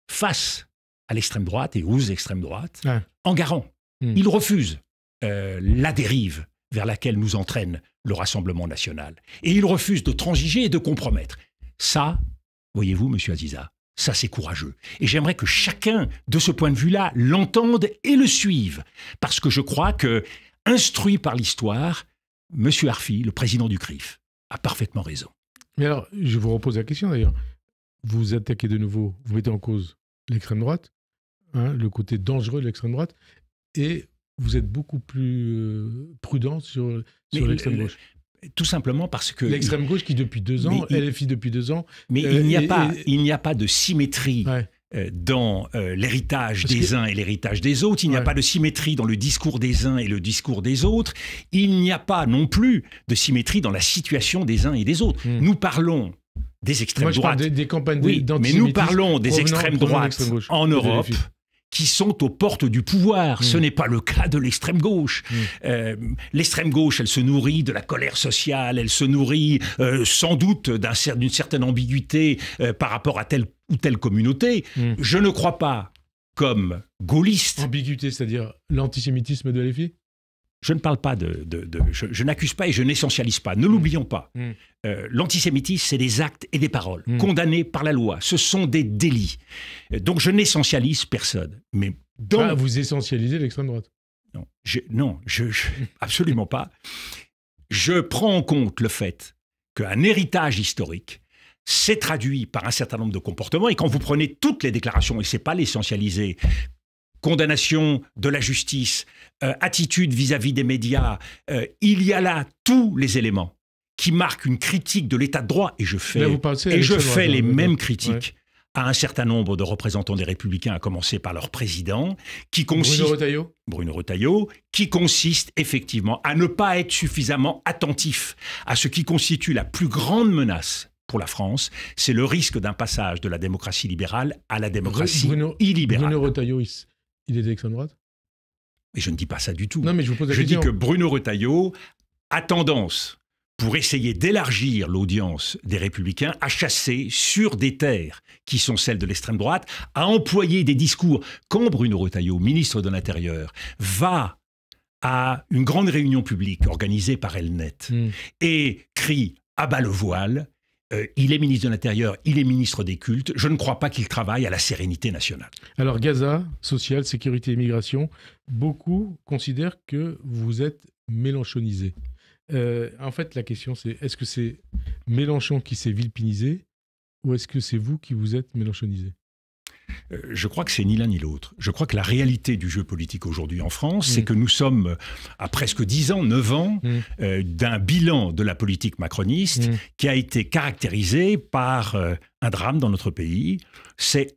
face à l'extrême droite et aux extrêmes droites en garant. Il refuse la dérive vers laquelle nous entraîne le Rassemblement national. Et il refuse de transiger et de compromettre. Ça, voyez-vous, monsieur Aziza, ça c'est courageux. Et j'aimerais que chacun, de ce point de vue-là, l'entende et le suive. Parce que je crois que, instruit par l'histoire, monsieur Arfi, le président du CRIF, a parfaitement raison. Mais alors, je vous repose la question d'ailleurs. Vous attaquez de nouveau, vous mettez en cause l'extrême droite, le côté dangereux de l'extrême droite, et vous êtes beaucoup plus prudent sur l'extrême gauche. Tout simplement parce que... L'extrême gauche qui, depuis 2 ans, LFI depuis 2 ans... Mais il n'y a pas de symétrie dans l'héritage des uns et l'héritage des autres. Il n'y a pas de symétrie dans le discours des uns et le discours des autres. Il n'y a pas non plus de symétrie dans la situation des uns et des autres. Nous parlons des extrêmes droites. Des campagnes mais nous parlons des extrêmes droites en Europe qui sont aux portes du pouvoir. Ce n'est pas le cas de l'extrême gauche. L'extrême gauche, elle se nourrit de la colère sociale, elle se nourrit sans doute d'une certaine ambiguïté par rapport à telle ou telle communauté. Je ne crois pas, comme gaulliste... Ambiguïté, c'est-à-dire l'antisémitisme de LFI ? Je ne parle pas je n'accuse pas et je n'essentialise pas. Ne l'oublions pas. L'antisémitisme, c'est des actes et des paroles condamnés par la loi. Ce sont des délits. Donc je n'essentialise personne. Mais vous essentialisez l'extrême droite ? Non, absolument pas. Je prends en compte le fait qu'un héritage historique s'est traduit par un certain nombre de comportements. Et quand vous prenez toutes les déclarations, et ce n'est pas l'essentialiser, condamnation de la justice, attitude vis-à-vis des médias, il y a là tous les éléments qui marquent une critique de l'état de droit. Et je fais les mêmes critiques à un certain nombre de représentants des Républicains, à commencer par leur président, Bruno Retailleau, qui consiste effectivement à ne pas être suffisamment attentif à ce qui constitue la plus grande menace pour la France, c'est le risque d'un passage de la démocratie libérale à la démocratie illibérale. Bruno Retailleau, il est d'extrême droite ? Mais je ne dis pas ça du tout. Non, mais je vous pose la question. dis que Bruno Retailleau a tendance, pour essayer d'élargir l'audience des Républicains, à chasser sur des terres qui sont celles de l'extrême droite, à employer des discours. Quand Bruno Retailleau, ministre de l'Intérieur, va à une grande réunion publique organisée par Elnet et crie « à bas le voile », il est ministre de l'Intérieur, il est ministre des cultes. Je ne crois pas qu'il travaille à la sérénité nationale. Alors Gaza, social, sécurité, immigration, beaucoup considèrent que vous êtes mélenchonisé. En fait, la question c'est, est-ce que c'est Mélenchon qui s'est vilpinisé ou est-ce que c'est vous qui vous êtes mélenchonisé ? Je crois que c'est ni l'un ni l'autre. Je crois que la réalité du jeu politique aujourd'hui en France, c'est que nous sommes à presque 10 ans, 9 ans, d'un bilan de la politique macroniste qui a été caractérisé par un drame dans notre pays. C'est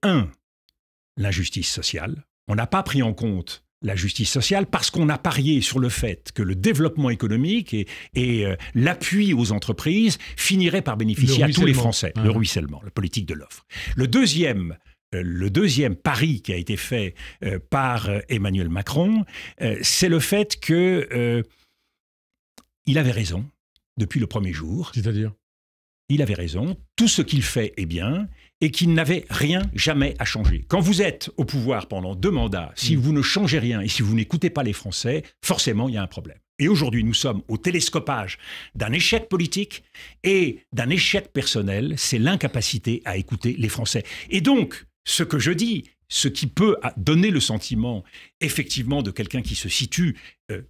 l'injustice sociale. On n'a pas pris en compte la justice sociale parce qu'on a parié sur le fait que le développement économique et l'appui aux entreprises finiraient par bénéficier à tous les Français. Le ruissellement, la politique de l'offre. Le deuxième pari qui a été fait par Emmanuel Macron, c'est le fait qu'il avait raison depuis le premier jour. C'est-à-dire ? Il avait raison, tout ce qu'il fait est bien et qu'il n'avait rien jamais à changer. Quand vous êtes au pouvoir pendant 2 mandats, si vous ne changez rien et si vous n'écoutez pas les Français, forcément il y a un problème. Et aujourd'hui, nous sommes au télescopage d'un échec politique et d'un échec personnel, c'est l'incapacité à écouter les Français. Et donc, ce que je dis, ce qui peut donner le sentiment, effectivement, de quelqu'un qui se situe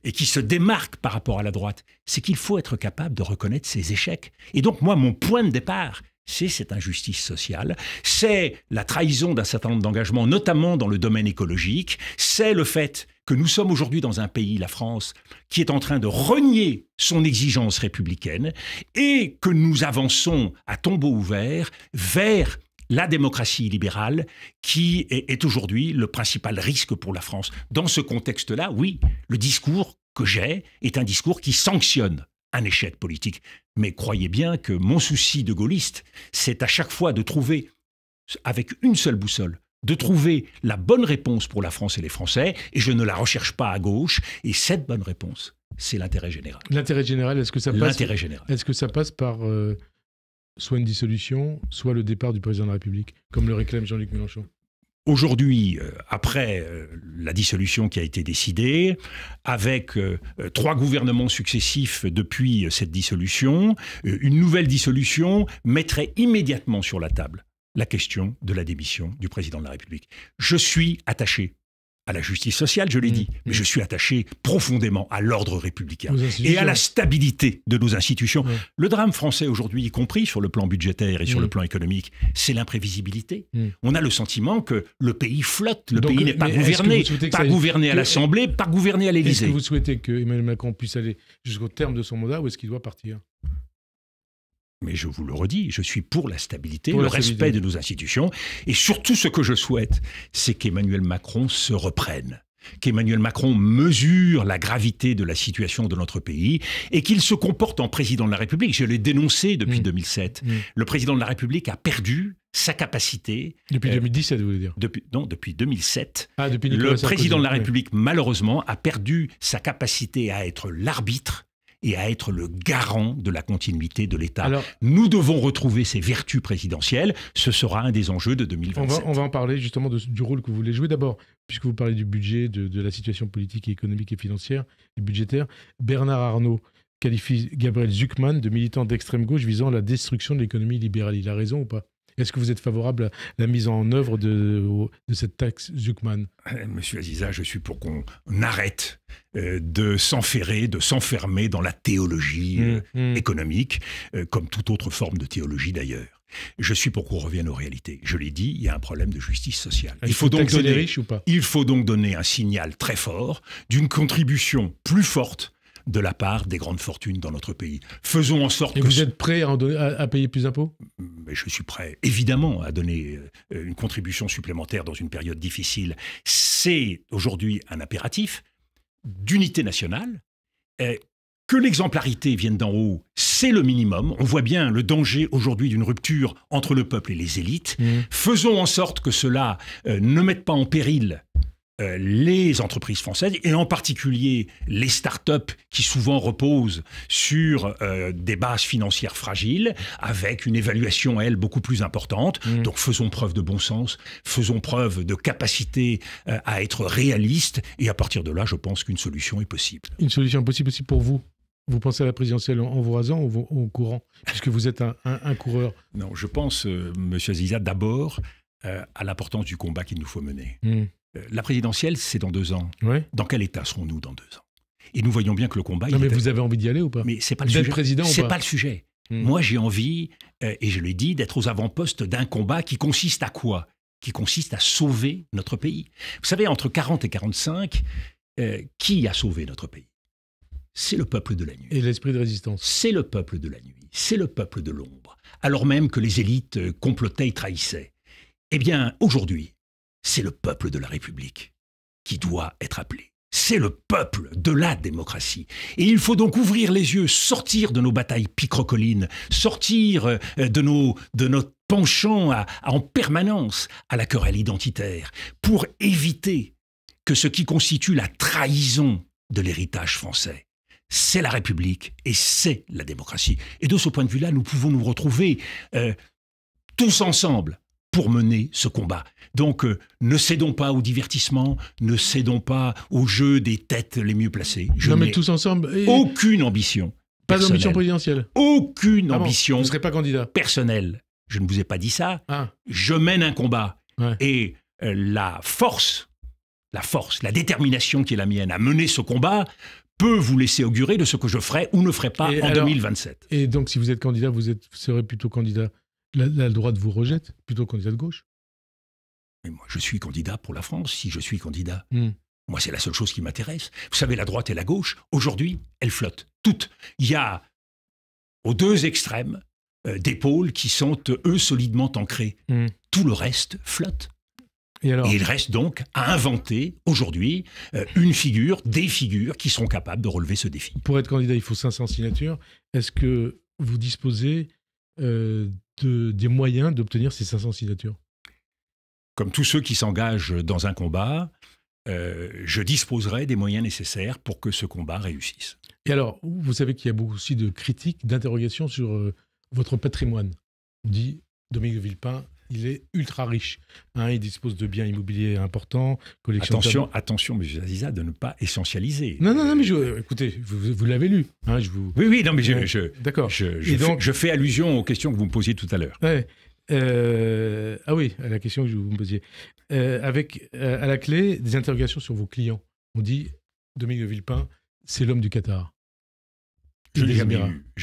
et qui se démarque par rapport à la droite, c'est qu'il faut être capable de reconnaître ses échecs. Et donc, moi, mon point de départ, c'est cette injustice sociale, c'est la trahison d'un certain nombre d'engagements, notamment dans le domaine écologique, c'est le fait que nous sommes aujourd'hui dans un pays, la France, qui est en train de renier son exigence républicaine et que nous avançons à tombeau ouvert vers la démocratie libérale qui est aujourd'hui le principal risque pour la France. Dans ce contexte-là, oui, le discours que j'ai est un discours qui sanctionne un échec politique. Mais croyez bien que mon souci de gaulliste, c'est à chaque fois de trouver, avec une seule boussole, de trouver la bonne réponse pour la France et les Français, et je ne la recherche pas à gauche, et cette bonne réponse, c'est l'intérêt général. L'intérêt général, est-ce que ça passe, l'intérêt général. Est-ce que ça passe par soit une dissolution, soit le départ du président de la République, comme le réclame Jean-Luc Mélenchon ? Aujourd'hui, après la dissolution qui a été décidée, avec 3 gouvernements successifs depuis cette dissolution, une nouvelle dissolution mettrait immédiatement sur la table la question de la démission du président de la République. Je suis attaché à la justice sociale, je l'ai dit, mais je suis attaché profondément à l'ordre républicain et à la stabilité de nos institutions. Le drame français aujourd'hui, y compris sur le plan budgétaire et sur le plan économique, c'est l'imprévisibilité. On a le sentiment que le pays flotte, le pays n'est pas gouverné, pas gouverné à l'Assemblée, pas gouverné à l'Élysée. Est-ce que vous souhaitez que Emmanuel Macron puisse aller jusqu'au terme de son mandat ou est-ce qu'il doit partir ? Mais je vous le redis, je suis pour la stabilité, le respect de nos institutions. Et surtout, ce que je souhaite, c'est qu'Emmanuel Macron se reprenne, qu'Emmanuel Macron mesure la gravité de la situation de notre pays et qu'il se comporte en président de la République. Je l'ai dénoncé depuis 2007. Le président de la République a perdu sa capacité... Depuis 2017, vous voulez dire ? Depuis 2007. Depuis le président de la République, malheureusement, a perdu sa capacité à être l'arbitre et à être le garant de la continuité de l'État. Alors, nous devons retrouver ces vertus présidentielles. Ce sera un des enjeux de 2027. On va en parler justement du rôle que vous voulez jouer. D'abord, puisque vous parlez du budget, de la situation politique, économique et financière, et budgétaire, Bernard Arnault qualifie Gabriel Zucman de militant d'extrême gauche visant la destruction de l'économie libérale. Il a raison ou pas ? Est-ce que vous êtes favorable à la mise en œuvre de cette taxe Zucman ? Monsieur Aziza, je suis pour qu'on arrête de s'enferrer, de s'enfermer dans la théologie économique, comme toute autre forme de théologie d'ailleurs. Je suis pour qu'on revienne aux réalités. Je l'ai dit, il y a un problème de justice sociale. Il faut donc taxer les riches ou pas ? Il faut donc donner un signal très fort d'une contribution plus forte de la part des grandes fortunes dans notre pays. Faisons en sorte que... Et vous êtes prêt à payer plus d'impôts ? Mais je suis prêt, évidemment, à donner une contribution supplémentaire dans une période difficile. C'est aujourd'hui un impératif d'unité nationale. Que l'exemplarité vienne d'en haut, c'est le minimum. On voit bien le danger aujourd'hui d'une rupture entre le peuple et les élites. Faisons en sorte que cela ne mette pas en péril les entreprises françaises, et en particulier les start-up qui souvent reposent sur des bases financières fragiles, avec une évaluation, elle, beaucoup plus importante. Donc faisons preuve de bon sens, faisons preuve de capacité à être réalistes, et à partir de là, je pense qu'une solution est possible. Une solution possible aussi pour vous ? Vous pensez à la présidentielle en vous rasant ou en courant, puisque vous êtes un coureur ? Non, je pense, monsieur Aziza, d'abord à l'importance du combat qu'il nous faut mener. La présidentielle, c'est dans 2 ans. Ouais. Dans quel état serons-nous dans 2 ans ? Et nous voyons bien que le combat... Non, mais vous avez envie d'y aller ou pas ? Mais c'est pas le sujet. Président ou pas ? C'est pas le sujet. Moi, j'ai envie, et je l'ai dit, d'être aux avant-postes d'un combat qui consiste à quoi ? Qui consiste à sauver notre pays. Vous savez, entre 40 et 45, qui a sauvé notre pays ? C'est le peuple de la nuit. Et l'esprit de résistance. C'est le peuple de la nuit. C'est le peuple de l'ombre. Alors même que les élites complotaient et trahissaient. Eh bien, aujourd'hui, c'est le peuple de la République qui doit être appelé. C'est le peuple de la démocratie. Et il faut donc ouvrir les yeux, sortir de nos batailles picrocolines, sortir de notre penchant en permanence à la querelle identitaire, pour éviter que ce qui constitue la trahison de l'héritage français, c'est la République et c'est la démocratie. Et de ce point de vue-là, nous pouvons nous retrouver tous ensemble pour mener ce combat. Donc, ne cédons pas au divertissement, ne cédons pas au jeu des têtes les mieux placées. Je n'ai tous ensemble. Aucune ambition. Pas d'ambition présidentielle. Aucune ambition. Vous ne serez pas candidat. Personnelle. Je ne vous ai pas dit ça. Je mène un combat. Ouais. Et la force, la détermination qui est la mienne à mener ce combat peut vous laisser augurer de ce que je ferai ou ne ferai pas en 2027. Et donc, si vous êtes candidat, vous serez plutôt candidat... La droite vous rejette, plutôt candidat de gauche ? Mais moi, je suis candidat pour la France, si je suis candidat. Moi, c'est la seule chose qui m'intéresse. Vous savez, la droite et la gauche, aujourd'hui, elles flottent. Toutes. Il y a, aux 2 extrêmes, des pôles qui sont, eux, solidement ancrés. Tout le reste flotte. Et il reste donc à inventer, aujourd'hui, des figures qui seront capables de relever ce défi. Pour être candidat, il faut 500 signatures. Est-ce que vous disposez... des moyens d'obtenir ces 500 signatures? Comme tous ceux qui s'engagent dans un combat, je disposerai des moyens nécessaires pour que ce combat réussisse. Et alors, vous savez qu'il y a beaucoup aussi de critiques, d'interrogations sur votre patrimoine. On dit, Dominique de Villepin, il est ultra riche. Il dispose de biens immobiliers importants, collection Attention, M. Aziza, de ne pas essentialiser. Non, mais écoutez, vous l'avez lu. Oui, non, mais d'accord. Je fais allusion aux questions que vous me posiez tout à l'heure. Ouais. Ah oui, à la question que vous me posiez. Avec, à la clé, des interrogations sur vos clients. On dit, Dominique de Villepin, c'est l'homme du Qatar. Je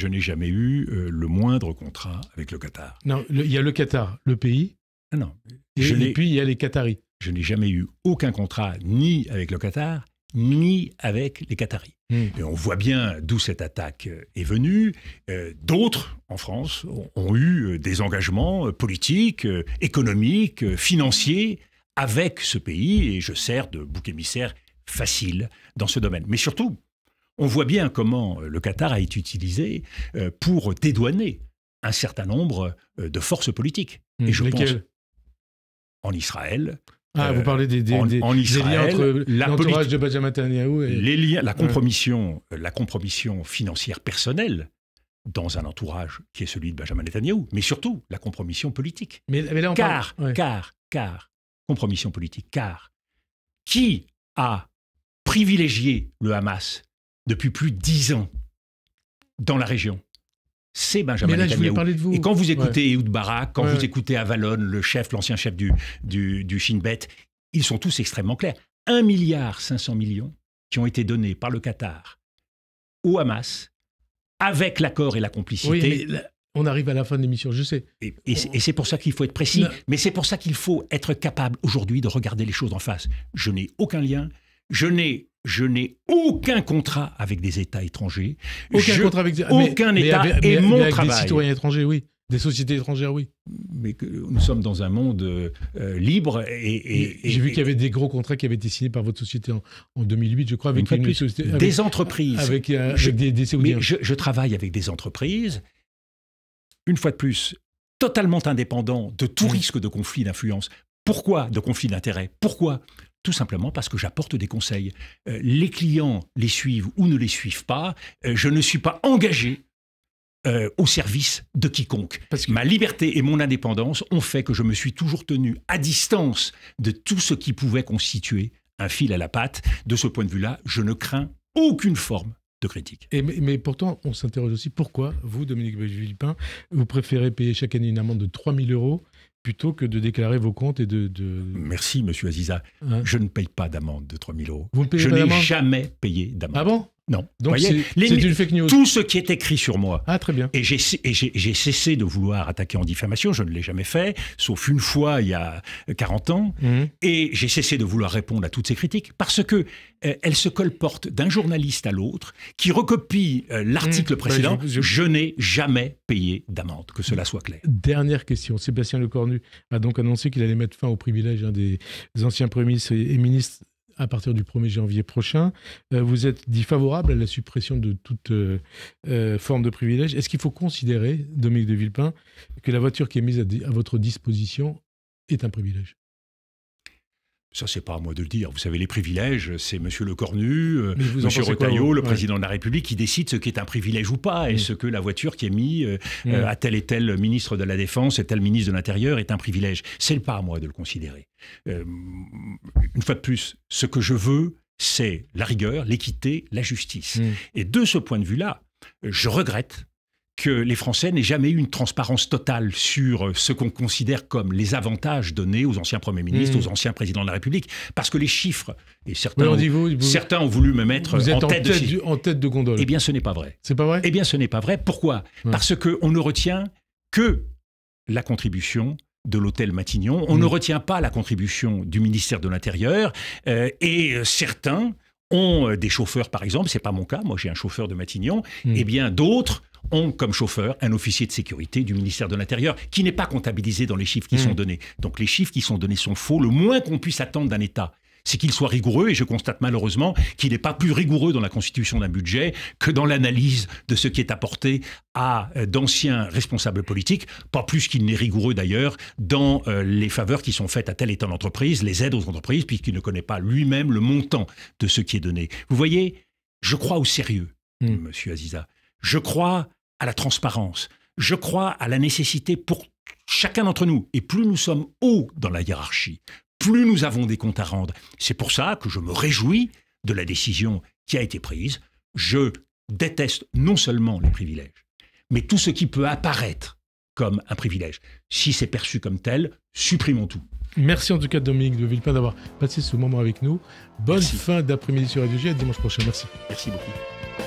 n'ai jamais eu le moindre contrat avec le Qatar. Non, il y a le Qatar, le pays, non. Et puis il y a les Qataris. Je n'ai jamais eu aucun contrat ni avec le Qatar, ni avec les Qataris. Et on voit bien d'où cette attaque est venue. D'autres, en France, ont eu des engagements politiques, économiques, financiers avec ce pays, et je sers de bouc émissaire facile dans ce domaine. Mais surtout, on voit bien comment le Qatar a été utilisé pour dédouaner un certain nombre de forces politiques. Et je pense en Israël. Ah, vous parlez des liens entre l'entourage de Benjamin Netanyahou et... Les liens, la compromission financière personnelle dans un entourage qui est celui de Benjamin Netanyahou, mais surtout la compromission politique. Mais là, car, compromission politique, car qui a privilégié le Hamas depuis plus de 10 ans dans la région? C'est Benjamin Netanyahou. Et quand vous écoutez Ehud Barak, quand vous écoutez Avalon, l'ancien chef du Shin Bet, ils sont tous extrêmement clairs. 1,5 milliard qui ont été donnés par le Qatar au Hamas avec l'accord et la complicité. Oui, mais on arrive à la fin de l'émission, je sais. Et c'est pour ça qu'il faut être précis, mais c'est pour ça qu'il faut être capable aujourd'hui de regarder les choses en face. Je n'ai aucun lien, je n'ai aucun contrat avec des États étrangers. Aucun État et mon travail. Avec des citoyens étrangers, oui. Des sociétés étrangères, oui. Mais que nous sommes dans un monde libre et j'ai vu qu'il y avait des gros contrats qui avaient été signés par votre société en 2008, je crois, avec une société... Des entreprises. Avec des Saoudiens. Mais je travaille avec des entreprises, une fois de plus, totalement indépendants de tout risque de conflit d'influence. Pourquoi de conflit d'intérêts? Pourquoi? Tout simplement parce que j'apporte des conseils. Les clients les suivent ou ne les suivent pas. Je ne suis pas engagé au service de quiconque. Parce que ma liberté et mon indépendance ont fait que je me suis toujours tenu à distance de tout ce qui pouvait constituer un fil à la patte. De ce point de vue-là, je ne crains aucune forme de critique. Mais pourtant, on s'interroge aussi pourquoi, vous, Dominique de Villepin, vous préférez payer chaque année une amende de 3 000 € plutôt que de déclarer vos comptes et de... Merci, monsieur Aziza. Je ne paye pas d'amende de 3 000 €. Vous ne payez pas d'amende ? Je n'ai jamais payé d'amende. Ah bon ? Non. Donc c'est une fake news. Tout ce qui est écrit sur moi. Ah, très bien. Et j'ai cessé de vouloir attaquer en diffamation. Je ne l'ai jamais fait, sauf une fois il y a 40 ans. Et j'ai cessé de vouloir répondre à toutes ces critiques parce que elles se colportent d'un journaliste à l'autre qui recopie l'article précédent. Je n'ai jamais payé d'amende, que cela soit clair. Dernière question. Sébastien Lecornu a donc annoncé qu'il allait mettre fin aux privilèges des anciens premiers ministres et ministres à partir du 1er janvier prochain. Vous êtes dit favorable à la suppression de toute forme de privilège. Est-ce qu'il faut considérer, Dominique de Villepin, que la voiture qui est mise à votre disposition est un privilège ? Ça, c'est pas à moi de le dire. Vous savez, les privilèges, c'est M. Lecornu, M. Retailleau, le président de la République, qui décide ce qui est un privilège ou pas, et ce que la voiture qui est mise à tel et tel ministre de la Défense et tel ministre de l'Intérieur est un privilège. C'est pas à moi de le considérer. Une fois de plus, ce que je veux, c'est la rigueur, l'équité, la justice. Et de ce point de vue-là, je regrette que les Français n'aient jamais eu une transparence totale sur ce qu'on considère comme les avantages donnés aux anciens premiers ministres, aux anciens présidents de la République, parce que les chiffres, et certains ont voulu me mettre en tête de gondole. Eh bien, ce n'est pas vrai. C'est pas vrai ? Eh bien, ce n'est pas vrai. Pourquoi ? Parce qu'on ne retient que la contribution de l'hôtel Matignon. On ne retient pas la contribution du ministère de l'Intérieur. Et certains ont des chauffeurs, par exemple. C'est pas mon cas. Moi, j'ai un chauffeur de Matignon. Eh bien, d'autres ont comme chauffeur un officier de sécurité du ministère de l'Intérieur qui n'est pas comptabilisé dans les chiffres qui sont donnés. Donc les chiffres qui sont donnés sont faux. Le moins qu'on puisse attendre d'un État, c'est qu'il soit rigoureux, et je constate malheureusement qu'il n'est pas plus rigoureux dans la constitution d'un budget que dans l'analyse de ce qui est apporté à d'anciens responsables politiques, pas plus qu'il n'est rigoureux d'ailleurs dans les faveurs qui sont faites à telle et telle entreprise, les aides aux entreprises, puisqu'il ne connaît pas lui-même le montant de ce qui est donné. Vous voyez, je crois au sérieux, monsieur Aziza. Je crois à la transparence. Je crois à la nécessité pour chacun d'entre nous. Et plus nous sommes hauts dans la hiérarchie, plus nous avons des comptes à rendre. C'est pour ça que je me réjouis de la décision qui a été prise. Je déteste non seulement les privilèges, mais tout ce qui peut apparaître comme un privilège. Si c'est perçu comme tel, supprimons tout. Merci en tout cas Dominique de Villepin d'avoir passé ce moment avec nous. Bonne Merci. fin d'après-midi sur Radio J, à dimanche prochain. Merci. Merci beaucoup.